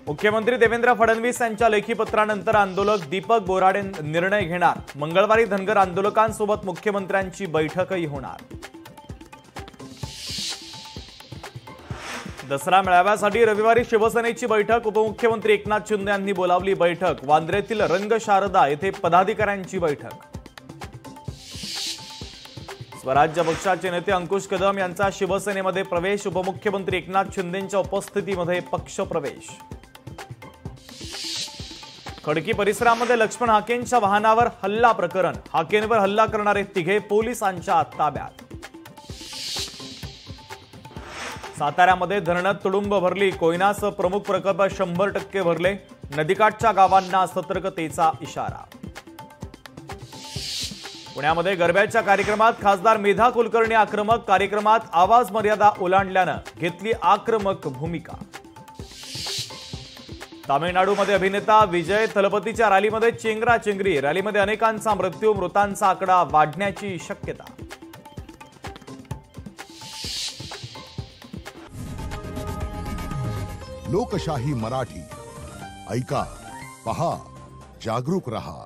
मुख्यमंत्री देवेंद्र फडणवीस यांच्या लेखी पत्रानंतर आंदोलक दीपक बोराडे निर्णय घेणार। मंगळवारी धनगर आंदोलकांसोबत मुख्यमंत्र्यांची बैठकही होणार। दसरा मेळाव्यासाठी रविवारी शिवसेनेची बैठक। उपमुख्यमंत्री एकनाथ शिंदे यांनी बोलावली बैठक। वांद्र्यातील रंगशारदा येथे पदाधिकाऱ्यांची बैठक। स्वराज्य पक्षाचे नेते अंकुश कदम यांचा शिवसेनेमध्ये प्रवेश। उपमुख्यमंत्री एकनाथ शिंदेंच्या उपस्थितीमध्ये पक्षप्रवेश। खडकी परिसरामध्ये लक्ष्मण हाकेंच्या वाहनावर हल्ला प्रकरण। हाकेंवर हल्ला करणारे तिघे पोलिसांच्या ताब्यात। साताऱ्यामध्ये धरणं तुडुंब भरली। कोयनासह प्रमुख प्रकल्प 100% भरले। नदीकाठच्या गावांना सतर्कतेचा इशारा। पुण्यामध्ये गरब्याच्या कार्यक्रमात खासदार मेधा कुलकर्णी आक्रमक। कार्यक्रमात आवाज मर्यादा ओलांडल्यानं घेतली आक्रमक भूमिका। तामिळनाडूमध्ये अभिनेता विजय थलपतीच्या रॅलीमध्ये चेंगराचेंगरी। रॅलीमध्ये अनेकांचा मृत्यू। मृतांचा आकडा वाढण्याची शक्यता। लोकशाही मराठी ऐका, पहा, जागरूक रहा।